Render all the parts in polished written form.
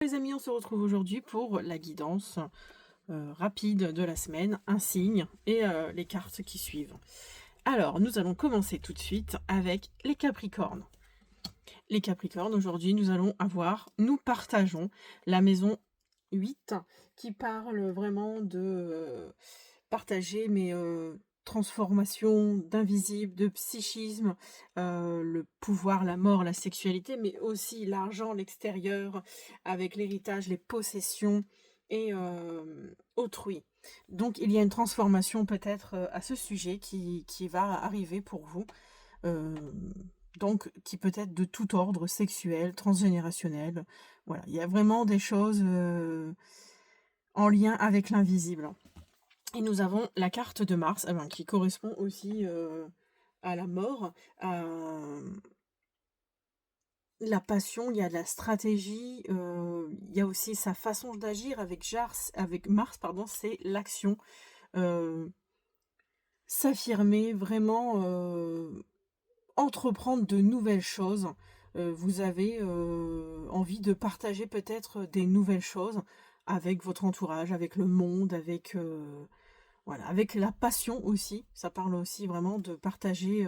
Les amis, on se retrouve aujourd'hui pour la guidance rapide de la semaine, un signe et les cartes qui suivent. Alors, nous allons commencer tout de suite avec les Capricornes. Les Capricornes, aujourd'hui, nous partageons la maison 8 qui parle vraiment de partager mes transformations d'invisible, de psychisme, le pouvoir, la mort, la sexualité, mais aussi l'argent, l'extérieur, avec l'héritage, les possessions et autrui. Donc il y a une transformation peut-être à ce sujet qui va arriver pour vous. euh, donc qui peut être de tout ordre, sexuel, transgénérationnel. Voilà, il y a vraiment des choses en lien avec l'invisible. Et nous avons la carte de Mars, qui correspond aussi à la mort, à la passion, il y a de la stratégie, il y a aussi sa façon d'agir avec Mars, pardon, c'est l'action. euh, S'affirmer, vraiment entreprendre de nouvelles choses. Vous avez envie de partager peut-être des nouvelles choses avec votre entourage, avec le monde, voilà, avec la passion aussi. Ça parle aussi vraiment de partager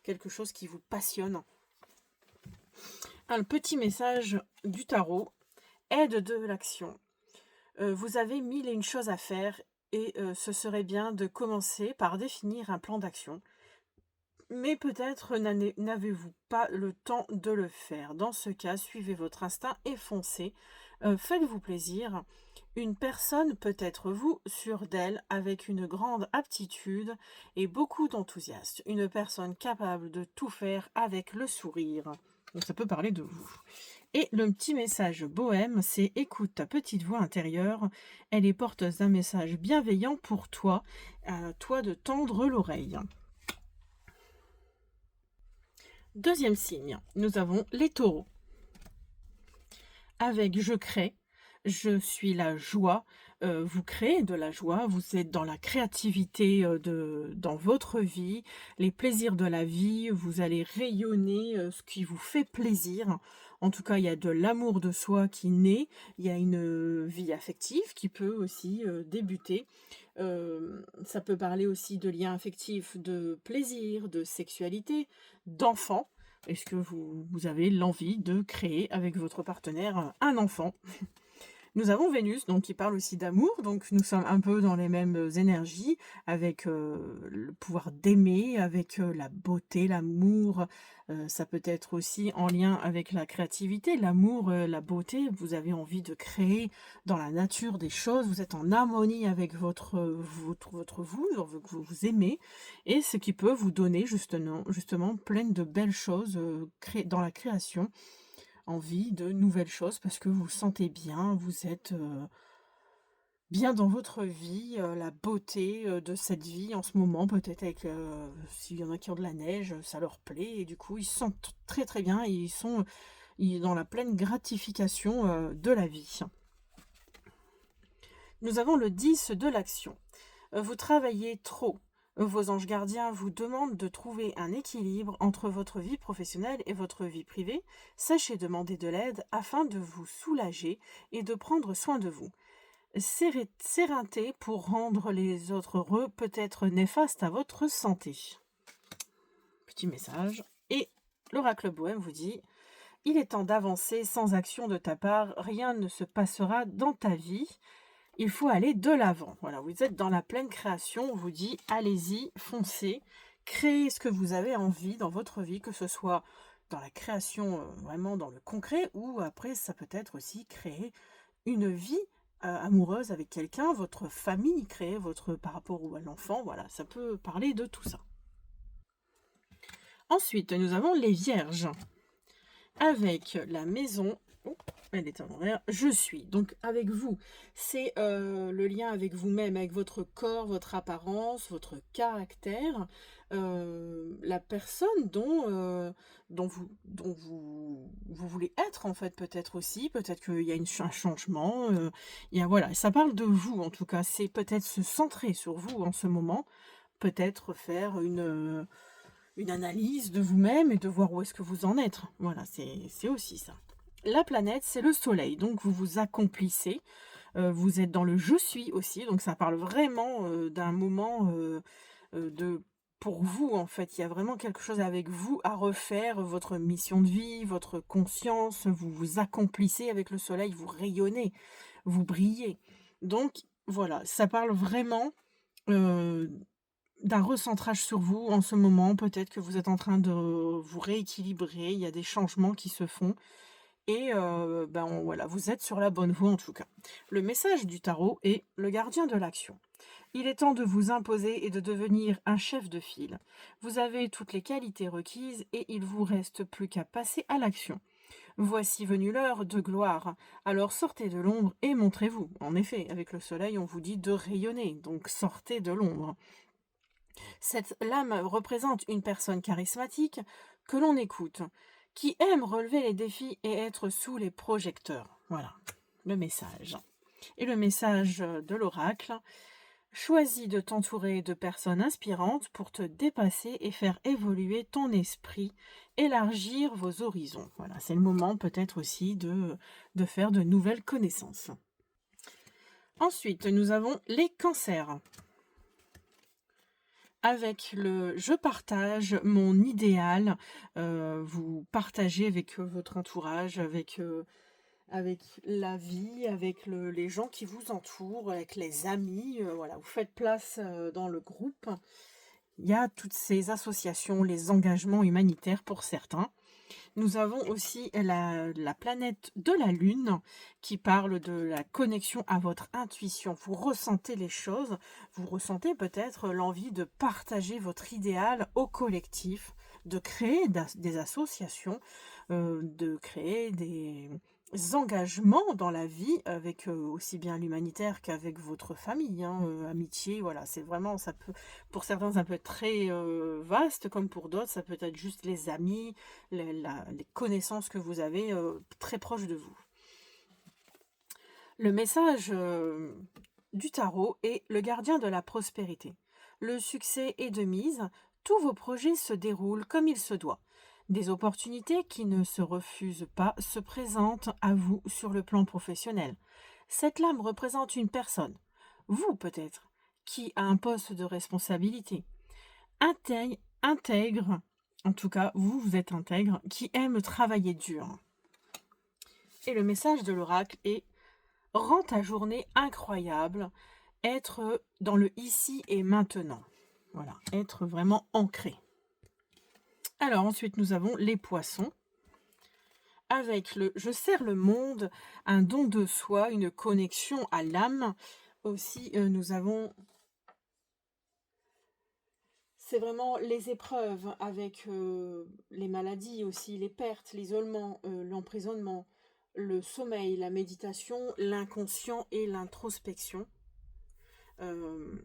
quelque chose qui vous passionne. Un petit message du tarot, aide de l'action. Vous avez mille et une choses à faire et ce serait bien de commencer par définir un plan d'action. Mais peut-être n'avez-vous pas le temps de le faire. Dans ce cas, suivez votre instinct et foncez. Faites-vous plaisir. Une personne peut être vous, sûre d'elle, avec une grande aptitude et beaucoup d'enthousiasme. Une personne capable de tout faire avec le sourire. Donc ça peut parler de vous. Et le petit message bohème, c'est écoute ta petite voix intérieure. Elle est porteuse d'un message bienveillant pour toi. À toi de tendre l'oreille. Deuxième signe, nous avons les taureaux. Avec je crée, je suis la joie, vous créez de la joie, vous êtes dans la créativité dans votre vie, les plaisirs de la vie, vous allez rayonner ce qui vous fait plaisir. En tout cas, il y a de l'amour de soi qui naît, il y a une vie affective qui peut aussi débuter. Ça peut parler aussi de liens affectifs, de plaisir, de sexualité, d'enfants. Est-ce que vous avez l'envie de créer avec votre partenaire un enfant? Nous avons Vénus, donc qui parle aussi d'amour, donc nous sommes un peu dans les mêmes énergies, avec le pouvoir d'aimer, avec la beauté, l'amour. Ça peut être aussi en lien avec la créativité, l'amour, la beauté. Vous avez envie de créer dans la nature des choses, vous êtes en harmonie avec votre vous, que vous aimez, et ce qui peut vous donner justement plein de belles choses dans la création, envie de nouvelles choses parce que vous vous sentez bien, vous êtes bien dans votre vie, la beauté de cette vie en ce moment, peut-être avec s'il y en a qui ont de la neige, ça leur plaît et du coup ils se sentent très très bien et ils sont dans la pleine gratification de la vie. Nous avons le 10 de l'action. Vous travaillez trop. Vos anges gardiens vous demandent de trouver un équilibre entre votre vie professionnelle et votre vie privée. Sachez demander de l'aide afin de vous soulager et de prendre soin de vous. Sérénité pour rendre les autres heureux peut être néfaste à votre santé. Petit message. Et l'oracle bohème vous dit: il est temps d'avancer, sans action de ta part, rien ne se passera dans ta vie. Il faut aller de l'avant. Voilà, vous êtes dans la pleine création. On vous dit, allez-y, foncez, créez ce que vous avez envie dans votre vie, que ce soit dans la création, vraiment dans le concret, ou après, ça peut être aussi créer une vie amoureuse avec quelqu'un, votre famille, créer par rapport à l'enfant. Voilà, ça peut parler de tout ça. Ensuite, nous avons les vierges. Avec la maison... Oh, elle est à l'envers. Je suis. Donc, avec vous, c'est le lien avec vous-même, avec votre corps, votre apparence, votre caractère, la personne dont vous voulez être, en fait, peut-être aussi. Peut-être qu'il y a un changement. Voilà, ça parle de vous, en tout cas. C'est peut-être se centrer sur vous en ce moment. Peut-être faire une analyse de vous-même et de voir où est-ce que vous en êtes. Voilà, c'est aussi ça. La planète, c'est le soleil, donc vous vous accomplissez, vous êtes dans le «je suis» aussi, donc ça parle vraiment, d'un moment, de pour vous, en fait. Il y a vraiment quelque chose avec vous à refaire, votre mission de vie, votre conscience, vous vous accomplissez avec le soleil, vous rayonnez, vous brillez. Donc voilà, ça parle vraiment, heu, d'un recentrage sur vous en ce moment. Peut-être que vous êtes en train de vous rééquilibrer, il y a des changements qui se font et voilà, vous êtes sur la bonne voie en tout cas. Le message du tarot est le gardien de l'action. Il est temps de vous imposer et de devenir un chef de file. Vous avez toutes les qualités requises et il vous reste plus qu'à passer à l'action. Voici venue l'heure de gloire. Alors sortez de l'ombre et montrez-vous. En effet, avec le soleil, on vous dit de rayonner, donc sortez de l'ombre. Cette lame représente une personne charismatique que l'on écoute, qui aime relever les défis et être sous les projecteurs. Voilà le message. Et le message de l'oracle: choisis de t'entourer de personnes inspirantes pour te dépasser et faire évoluer ton esprit, élargir vos horizons. Voilà, c'est le moment peut-être aussi de faire de nouvelles connaissances. Ensuite, nous avons les cancers. Avec le «je partage mon idéal», vous partagez avec, votre entourage, avec la vie, avec les gens qui vous entourent, avec les amis, voilà, vous faites place, dans le groupe. Il y a toutes ces associations, les engagements humanitaires pour certains. Nous avons aussi la planète de la Lune qui parle de la connexion à votre intuition. Vous ressentez les choses, vous ressentez peut-être l'envie de partager votre idéal au collectif, de créer des associations, de créer des engagements dans la vie avec aussi bien l'humanitaire qu'avec votre famille, hein, amitié, voilà, c'est vraiment, ça peut, pour certains, ça peut être très vaste, comme pour d'autres, ça peut être juste les amis, les connaissances que vous avez très proches de vous. Le message du tarot est le gardien de la prospérité. Le succès est de mise, tous vos projets se déroulent comme il se doit. Des opportunités qui ne se refusent pas se présentent à vous sur le plan professionnel. Cette lame représente une personne, vous peut-être, qui a un poste de responsabilité. Intègre, en tout cas, vous êtes intègre, qui aime travailler dur. Et le message de l'oracle est: rends ta journée incroyable, être dans le ici et maintenant. Voilà, être vraiment ancré. Alors ensuite, nous avons les poissons. Avec le je sers le monde, un don de soi, une connexion à l'âme. Aussi, nous avons, c'est vraiment les épreuves avec les maladies aussi, les pertes, l'isolement, l'emprisonnement, le sommeil, la méditation, l'inconscient et l'introspection. Euh,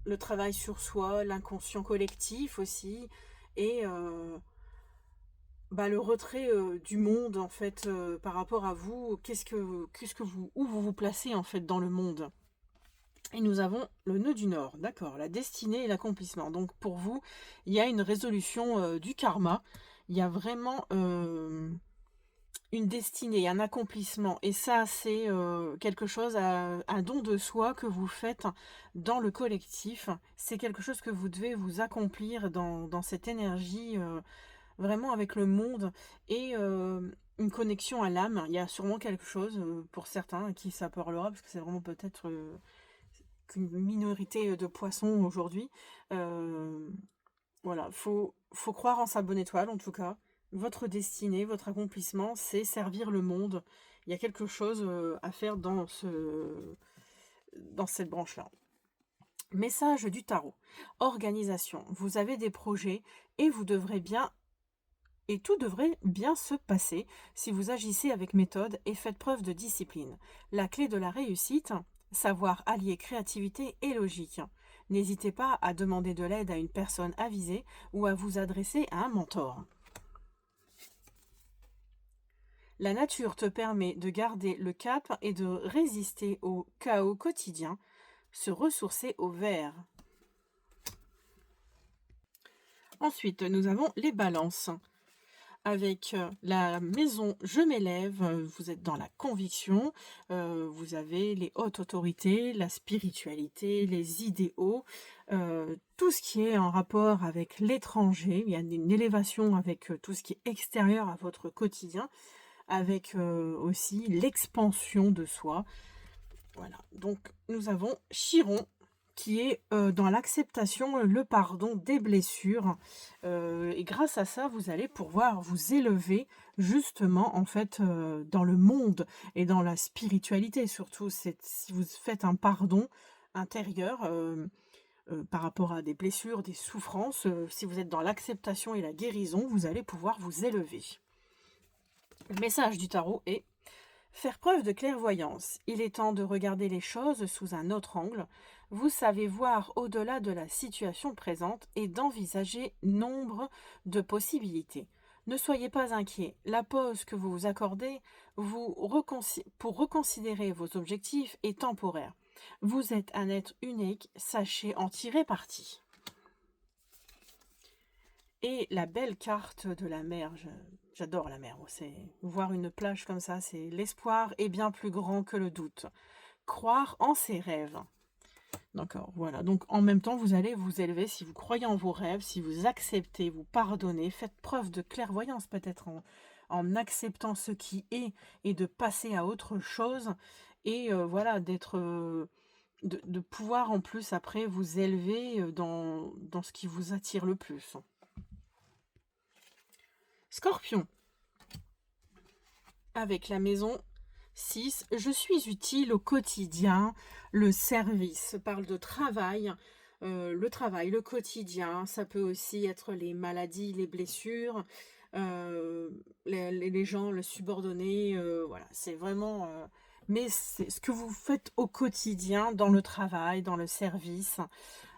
le travail sur soi, l'inconscient collectif aussi, et le retrait du monde en fait par rapport à vous. Qu'est-ce que vous, où vous vous placez en fait dans le monde. Et nous avons le nœud du Nord, d'accord, la destinée et l'accomplissement. Donc pour vous, il y a une résolution du karma. Il y a vraiment une destinée, un accomplissement. Et ça, c'est quelque chose, un don de soi que vous faites dans le collectif. C'est quelque chose que vous devez vous accomplir dans cette énergie, vraiment avec le monde et une connexion à l'âme. Il y a sûrement quelque chose pour certains à qui ça parlera, parce que c'est vraiment peut-être qu'une minorité de poissons aujourd'hui. Euh, voilà, faut croire en sa bonne étoile en tout cas. Votre destinée, votre accomplissement, c'est servir le monde. Il y a quelque chose à faire dans cette branche-là. Message du tarot. Organisation. Vous avez des projets et tout devrait bien se passer si vous agissez avec méthode et faites preuve de discipline. La clé de la réussite, savoir allier créativité et logique. N'hésitez pas à demander de l'aide à une personne avisée ou à vous adresser à un mentor. La nature te permet de garder le cap et de résister au chaos quotidien, se ressourcer au vert. Ensuite, nous avons les balances. avec la maison je m'élève, vous êtes dans la conviction, vous avez les hautes autorités, la spiritualité, les idéaux, tout ce qui est en rapport avec l'étranger. Il y a une élévation avec tout ce qui est extérieur à votre quotidien, avec aussi l'expansion de soi. Voilà, donc nous avons Chiron qui est dans l'acceptation, le pardon des blessures. Et grâce à ça, vous allez pouvoir vous élever justement en fait dans le monde et dans la spiritualité surtout. Si vous faites un pardon intérieur par rapport à des blessures, des souffrances, si vous êtes dans l'acceptation et la guérison, vous allez pouvoir vous élever. Le message du tarot est: faire preuve de clairvoyance. Il est temps de regarder les choses sous un autre angle. Vous savez voir au-delà de la situation présente et d'envisager nombre de possibilités. Ne soyez pas inquiet. La pause que vous vous accordez pour reconsidérer vos objectifs est temporaire. Vous êtes un être unique, sachez en tirer parti. Et la belle carte de la mer, j'adore la mer. Voir une plage comme ça, c'est l'espoir est bien plus grand que le doute. Croire en ses rêves. D'accord, voilà. Donc en même temps, vous allez vous élever si vous croyez en vos rêves, si vous acceptez, vous pardonnez, faites preuve de clairvoyance peut-être en acceptant ce qui est et de passer à autre chose. Et voilà, de pouvoir en plus après vous élever dans ce qui vous attire le plus. Scorpion, avec la maison 6, je suis utile au quotidien, le service, parle de travail, le travail, le quotidien, ça peut aussi être les maladies, les blessures, les gens, le subordonné, voilà, c'est vraiment... mais c'est ce que vous faites au quotidien, dans le travail, dans le service,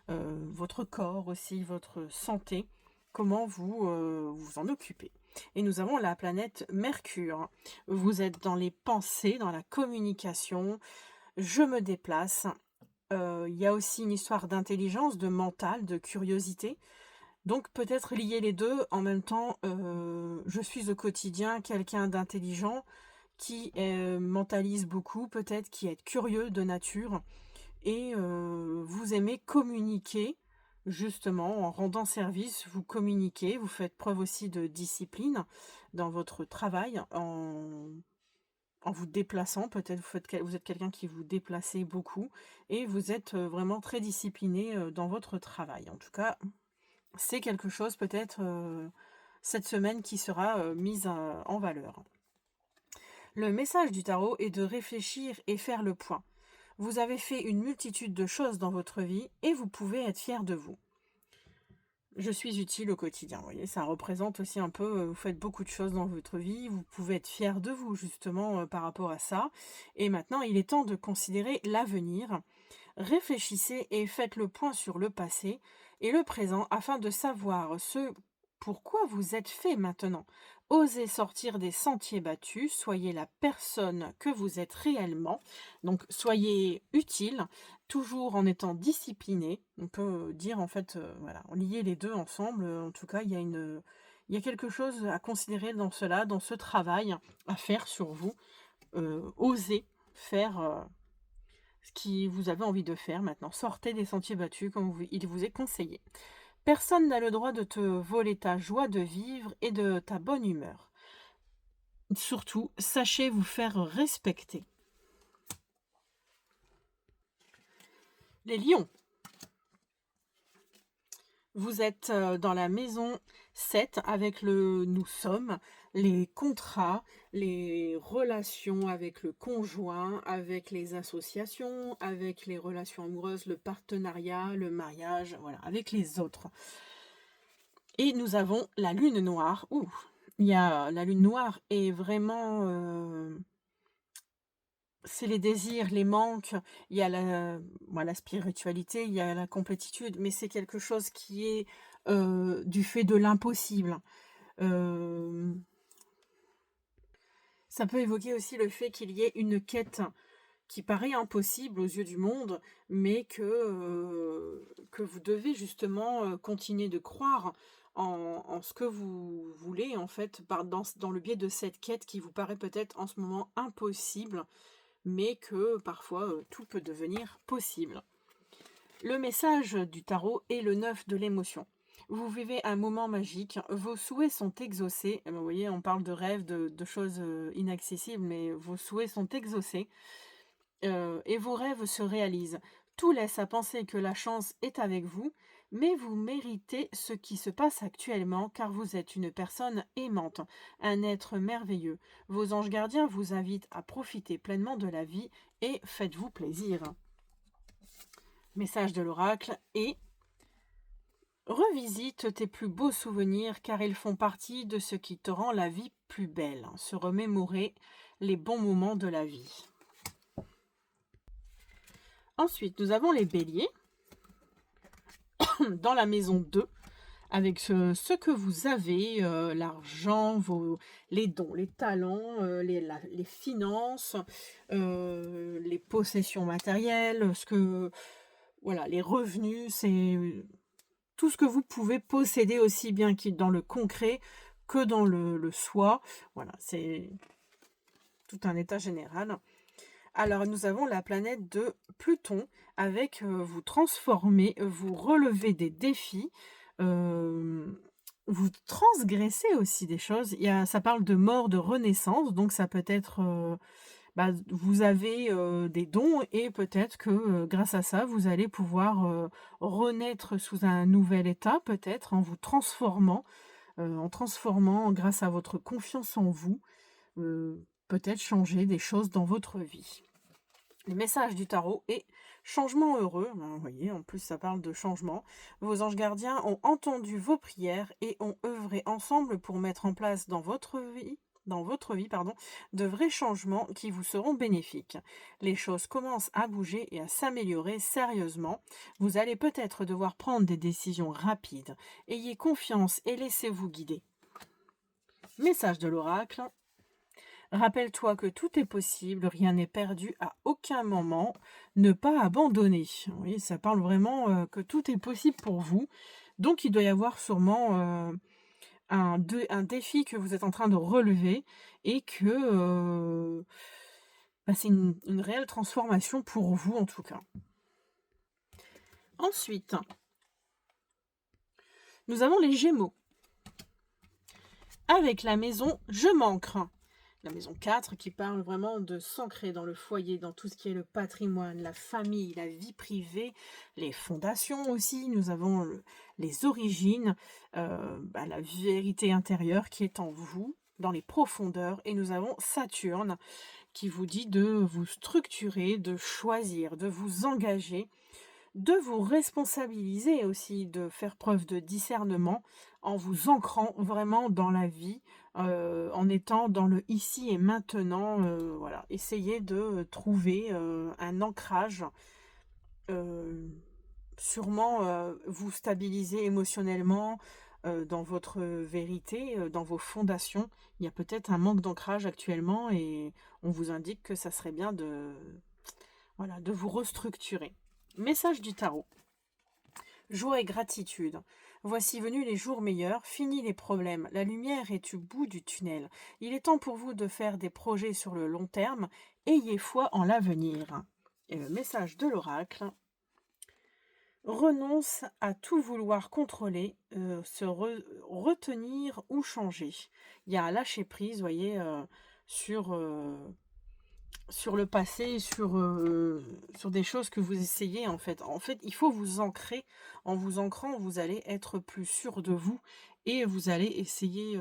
votre corps aussi, votre santé, comment vous vous en occupez. Et nous avons la planète Mercure. Vous êtes dans les pensées, dans la communication. Je me déplace. Il y a aussi une histoire d'intelligence, de mental, de curiosité. Donc peut-être lier les deux en même temps. Je suis au quotidien quelqu'un d'intelligent qui mentalise beaucoup, peut-être qui est curieux de nature. Et vous aimez communiquer. Justement, en rendant service, vous communiquez, vous faites preuve aussi de discipline dans votre travail, en vous déplaçant. Peut-être vous êtes quelqu'un qui vous déplacez beaucoup et vous êtes vraiment très discipliné dans votre travail. En tout cas, c'est quelque chose peut-être cette semaine qui sera mise en valeur. Le message du tarot est de réfléchir et faire le point. Vous avez fait une multitude de choses dans votre vie et vous pouvez être fier de vous. Je suis utile au quotidien, vous voyez, ça représente aussi un peu, vous faites beaucoup de choses dans votre vie, vous pouvez être fier de vous justement par rapport à ça. Et maintenant, il est temps de considérer l'avenir. Réfléchissez et faites le point sur le passé et le présent afin de savoir ce pourquoi vous êtes fait maintenant. Osez sortir des sentiers battus, soyez la personne que vous êtes réellement. Donc soyez utile, toujours en étant discipliné. On peut dire en fait, voilà, lier les deux ensemble. En tout cas, il y a quelque chose à considérer dans cela, dans ce travail à faire sur vous. Osez faire ce que vous avez envie de faire maintenant. Sortez des sentiers battus comme il vous est conseillé. Personne n'a le droit de te voler ta joie de vivre et de ta bonne humeur. Surtout, sachez vous faire respecter. Les lions. Vous êtes dans la maison 7 avec le nous sommes, les contrats, les relations avec le conjoint, avec les associations, avec les relations amoureuses, le partenariat, le mariage, voilà, avec les autres. Et nous avons la lune noire. Ouh, la lune noire est vraiment... c'est les désirs, les manques, il y a la spiritualité, il y a la complétude, mais c'est quelque chose qui est du fait de l'impossible. Ça peut évoquer aussi le fait qu'il y ait une quête qui paraît impossible aux yeux du monde, mais que vous devez justement continuer de croire en ce que vous voulez, en fait, dans le biais de cette quête qui vous paraît peut-être en ce moment impossible, mais que parfois tout peut devenir possible. Le message du tarot est le 9 de l'émotion. Vous vivez un moment magique, vos souhaits sont exaucés. Vous voyez, on parle de rêves, de choses inaccessibles, mais vos souhaits sont exaucés et vos rêves se réalisent. Tout laisse à penser que la chance est avec vous, mais vous méritez ce qui se passe actuellement car vous êtes une personne aimante, un être merveilleux. Vos anges gardiens vous invitent à profiter pleinement de la vie et faites-vous plaisir. Message de l'oracle et revisite tes plus beaux souvenirs car ils font partie de ce qui te rend la vie plus belle. Se remémorer les bons moments de la vie. Ensuite, nous avons les béliers dans la maison 2 avec ce que vous avez, l'argent, les dons, les talents, les finances, les possessions matérielles, voilà, les revenus, c'est tout ce que vous pouvez posséder aussi bien dans le concret que dans le soi. Voilà, c'est tout un état général. Alors, nous avons la planète de Pluton avec vous transformer, vous relever des défis, vous transgressez aussi des choses. Ça parle de mort, de renaissance, donc ça peut être, vous avez des dons et peut-être que grâce à ça, vous allez pouvoir renaître sous un nouvel état, peut-être en transformant grâce à votre confiance en vous, peut-être changer des choses dans votre vie. Le message du tarot est changement heureux. Vous voyez, en plus ça parle de changement. Vos anges gardiens ont entendu vos prières et ont œuvré ensemble pour mettre en place dans votre vie, de vrais changements qui vous seront bénéfiques. Les choses commencent à bouger et à s'améliorer sérieusement. Vous allez peut-être devoir prendre des décisions rapides. Ayez confiance et laissez-vous guider. Message de l'oracle. Rappelle-toi que tout est possible, rien n'est perdu à aucun moment, ne pas abandonner. Oui, ça parle vraiment que tout est possible pour vous. Donc il doit y avoir sûrement un défi que vous êtes en train de relever et que c'est une réelle transformation pour vous en tout cas. Ensuite, nous avons les Gémeaux. Avec la maison Je m'ancre. La maison 4 qui parle vraiment de s'ancrer dans le foyer, dans tout ce qui est le patrimoine, la famille, la vie privée, les fondations aussi. Nous avons les origines, la vérité intérieure qui est en vous, dans les profondeurs. Et nous avons Saturne qui vous dit de vous structurer, de choisir, de vous engager, de vous responsabiliser aussi, de faire preuve de discernement en vous ancrant vraiment dans la vie, en étant dans le ici et maintenant. Voilà, essayez de trouver un ancrage, sûrement vous stabiliser émotionnellement dans votre vérité, dans vos fondations. Il y a peut-être un manque d'ancrage actuellement et on vous indique que ça serait bien de vous restructurer. Message du tarot. Joie et gratitude. Voici venus les jours meilleurs, finis les problèmes, la lumière est au bout du tunnel. Il est temps pour vous de faire des projets sur le long terme, ayez foi en l'avenir. Et le message de l'oracle. Renonce à tout vouloir contrôler, retenir ou changer. Il y a un lâcher prise, voyez, sur le passé, sur des choses que vous essayez en fait. En fait, il faut vous ancrer. En vous ancrant, vous allez être plus sûr de vous et vous allez essayer,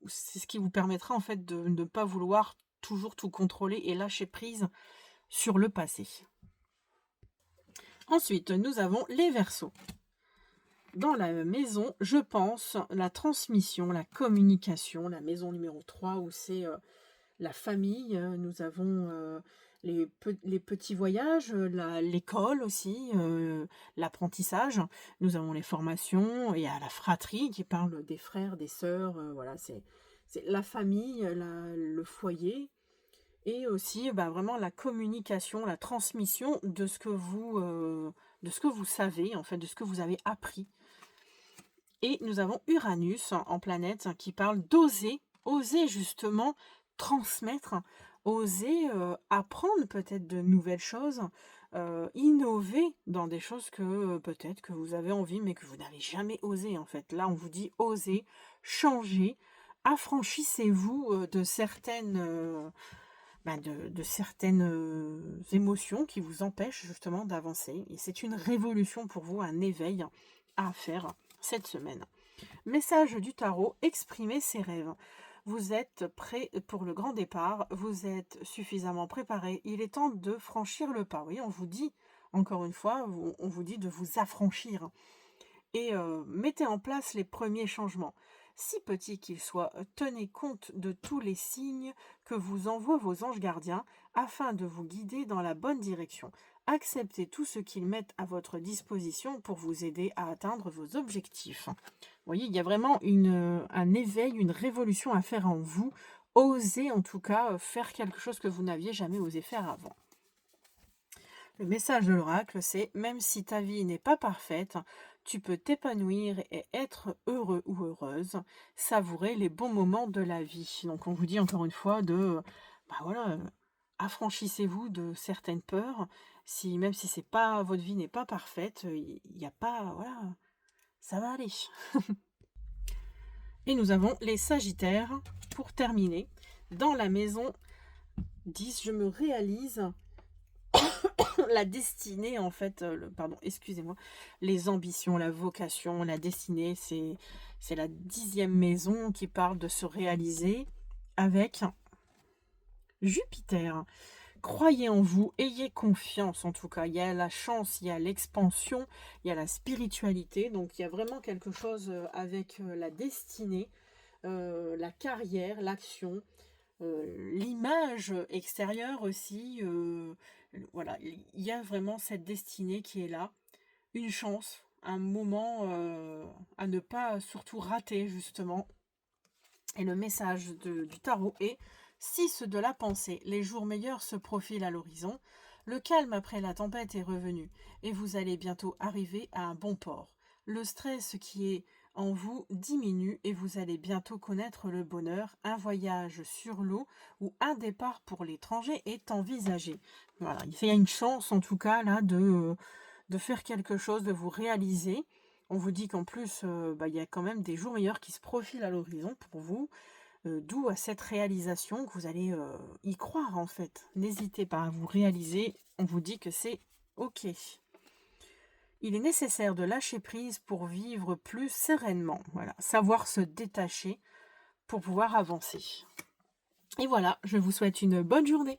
c'est ce qui vous permettra en fait de ne pas vouloir toujours tout contrôler et lâcher prise sur le passé. Ensuite, nous avons les Verseaux. Dans la maison, je pense, la transmission, la communication, la maison numéro 3 où c'est la famille, nous avons les petits voyages, l'école aussi, l'apprentissage, nous avons les formations, et à la fratrie qui parle des frères, des sœurs, voilà, c'est la famille, le foyer, et aussi vraiment la communication, la transmission de ce que vous savez, en fait, de ce que vous avez appris. Et nous avons Uranus en planète qui parle d'oser, oser justement transmettre, oser apprendre peut-être de nouvelles choses, innover dans des choses que peut-être que vous avez envie mais que vous n'avez jamais osé en fait. Là, on vous dit oser, changer, affranchissez-vous de certaines, de certaines émotions qui vous empêchent justement d'avancer. Et c'est une révolution pour vous, un éveil à faire cette semaine. Message du tarot, exprimez ses rêves. Vous êtes prêt pour le grand départ, vous êtes suffisamment préparé, il est temps de franchir le pas. Oui, on vous dit, encore une fois, on vous dit de vous affranchir et mettez en place les premiers changements. Si petits qu'ils soient, tenez compte de tous les signes que vous envoient vos anges gardiens afin de vous guider dans la bonne direction. Acceptez tout ce qu'ils mettent à votre disposition pour vous aider à atteindre vos objectifs. Vous voyez, il y a vraiment un éveil, une révolution à faire en vous. Osez en tout cas faire quelque chose que vous n'aviez jamais osé faire avant. Le message de l'oracle, c'est « Même si ta vie n'est pas parfaite, tu peux t'épanouir et être heureux ou heureuse, savourer les bons moments de la vie. » Donc on vous dit encore une fois de, affranchissez-vous de certaines peurs. Même si c'est pas, votre vie n'est pas parfaite, il n'y a pas, voilà, ça va aller. Et nous avons les Sagittaires, pour terminer, dans la maison 10, je me réalise. La destinée, en fait, excusez-moi, les ambitions, la vocation, la destinée, c'est la 10e maison qui parle de se réaliser avec Jupiter. Croyez en vous, ayez confiance en tout cas. Il y a la chance, il y a l'expansion, il y a la spiritualité. Donc il y a vraiment quelque chose avec la destinée, la carrière, l'action. L'image extérieure aussi, voilà, il y a vraiment cette destinée qui est là, une chance, un moment à ne pas surtout rater justement. Et le message du tarot est « 6 de la pensée, les jours meilleurs se profilent à l'horizon, le calme après la tempête est revenu, et vous allez bientôt arriver à un bon port. Le stress qui est en vous diminue et vous allez bientôt connaître le bonheur. Un voyage sur l'eau ou un départ pour l'étranger est envisagé. » Voilà, il y a une chance en tout cas là de faire quelque chose, de vous réaliser. On vous dit qu'en plus, il y a quand même des jours meilleurs qui se profilent à l'horizon pour vous. D'où à cette réalisation que vous allez y croire en fait. N'hésitez pas à vous réaliser. On vous dit que c'est OK. Il est nécessaire de lâcher prise pour vivre plus sereinement. Voilà, savoir se détacher pour pouvoir avancer. Et voilà, je vous souhaite une bonne journée.